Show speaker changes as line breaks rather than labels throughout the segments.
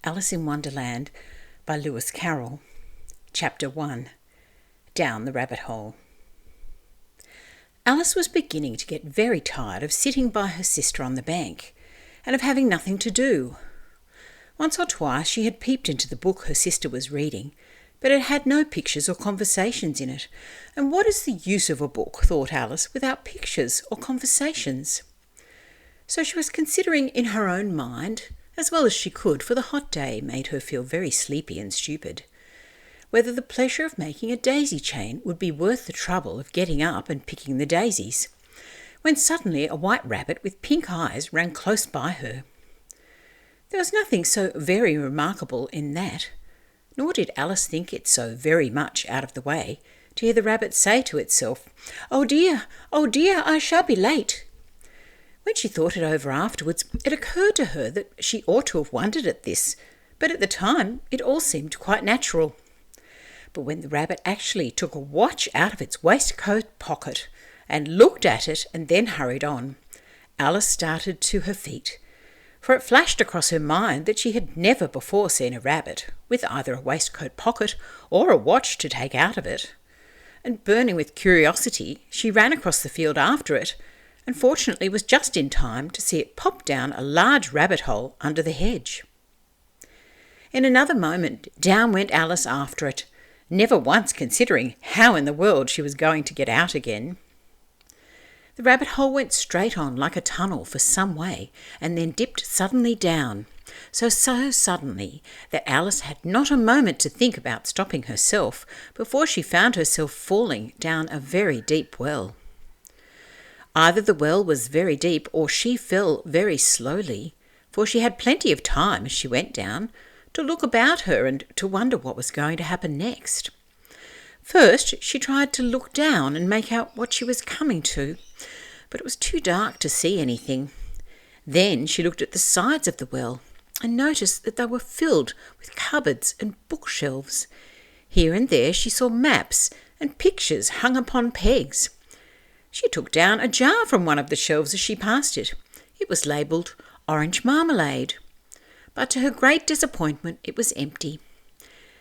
Alice in Wonderland by Lewis Carroll. Chapter 1. Down the Rabbit Hole. Alice was beginning to get very tired of sitting by her sister on the bank and of having nothing to do. Once or twice she had peeped into the book her sister was reading, but it had no pictures or conversations in it. And what is the use of a book, thought Alice, without pictures or conversations? So she was considering in her own mind, as well as she could, for the hot day made her feel very sleepy and stupid, whether the pleasure of making a daisy chain would be worth the trouble of getting up and picking the daisies, when suddenly a white rabbit with pink eyes ran close by her. There was nothing so very remarkable in that, nor did Alice think it so very much out of the way to hear the rabbit say to itself, oh dear, I shall be late." When she thought it over afterwards, it occurred to her that she ought to have wondered at this, but at the time it all seemed quite natural. But when the rabbit actually took a watch out of its waistcoat pocket and looked at it and then hurried on, Alice started to her feet, for it flashed across her mind that she had never before seen a rabbit with either a waistcoat pocket or a watch to take out of it. And burning with curiosity, she ran across the field after it, and fortunately was just in time to see it pop down a large rabbit hole under the hedge. In another moment down went Alice after it, never once considering how in the world she was going to get out again. The rabbit hole went straight on like a tunnel for some way, and then dipped suddenly down, so suddenly that Alice had not a moment to think about stopping herself before she found herself falling down a very deep well. Either the well was very deep or she fell very slowly, for she had plenty of time as she went down to look about her and to wonder what was going to happen next. First she tried to look down and make out what she was coming to, but it was too dark to see anything. Then she looked at the sides of the well and noticed that they were filled with cupboards and bookshelves. Here and there she saw maps and pictures hung upon pegs. She took down a jar from one of the shelves as she passed it. It was labelled orange marmalade, but to her great disappointment it was empty.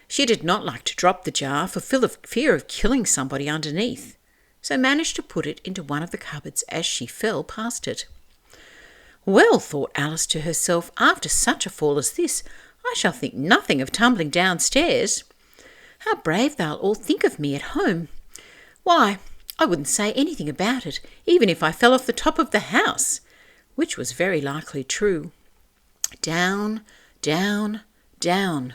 She did not like to drop the jar for fear of killing somebody underneath, so managed to put it into one of the cupboards as she fell past it. Well, thought Alice to herself, after such a fall as this, I shall think nothing of tumbling downstairs. How brave they'll all think of me at home. Why, I wouldn't say anything about it, even if I fell off the top of the house, which was very likely true. Down, down, down.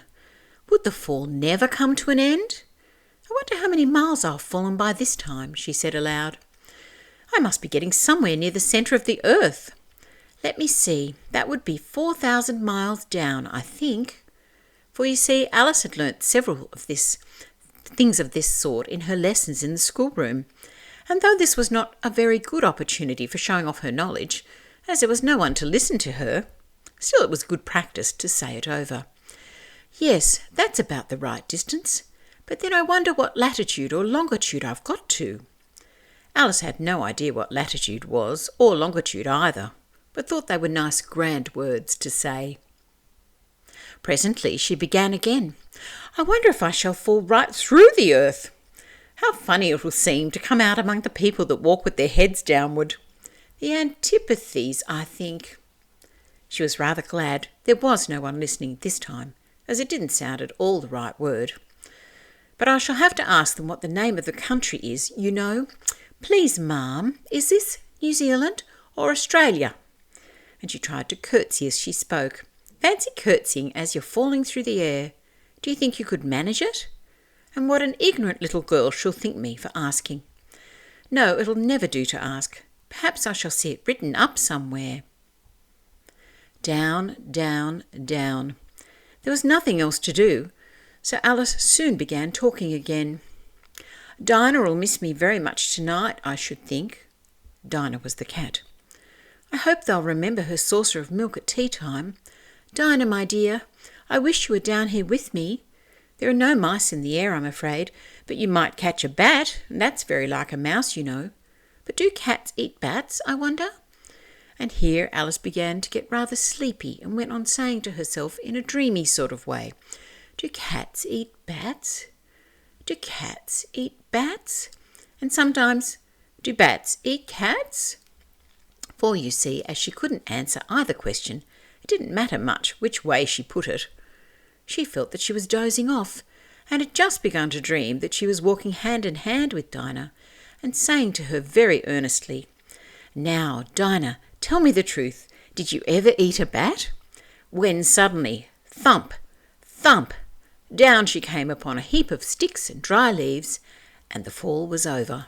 Would the fall never come to an end? I wonder how many miles I've fallen by this time, she said aloud. I must be getting somewhere near the centre of the earth. Let me see, that would be 4,000 miles down, I think. For you see, Alice had learnt several of things of this sort in her lessons in the schoolroom, and though this was not a very good opportunity for showing off her knowledge, as there was no one to listen to her, still it was good practice to say it over. Yes, that's about the right distance, but then I wonder what latitude or longitude I've got to. Alice had no idea what latitude was, or longitude either, but thought they were nice grand words to say. Presently she began again. I wonder if I shall fall right through the earth. How funny it will seem to come out among the people that walk with their heads downward. The antipathies, I think. She was rather glad there was no one listening this time, as it didn't sound at all the right word. But I shall have to ask them what the name of the country is, you know. Please, ma'am, is this New Zealand or Australia? And she tried to curtsy as she spoke. Fancy curtsying as you're falling through the air. Do you think you could manage it? And what an ignorant little girl she'll think me for asking. No, it'll never do to ask. Perhaps I shall see it written up somewhere. Down, down, down. There was nothing else to do, so Alice soon began talking again. Dinah'll miss me very much tonight, I should think. Dinah was the cat. I hope they'll remember her saucer of milk at tea time. Dinah, my dear, I wish you were down here with me. There are no mice in the air, I'm afraid, but you might catch a bat, and that's very like a mouse, you know. But do cats eat bats, I wonder? And here Alice began to get rather sleepy and went on saying to herself in a dreamy sort of way, "Do cats eat bats? Do cats eat bats? And sometimes, do bats eat cats?" For you see, as she couldn't answer either question, it didn't matter much which way she put it. She felt that she was dozing off, and had just begun to dream that she was walking hand in hand with Dinah, and saying to her very earnestly, "Now, Dinah, tell me the truth. Did you ever eat a bat?" When suddenly, thump, thump, down she came upon a heap of sticks and dry leaves, and the fall was over.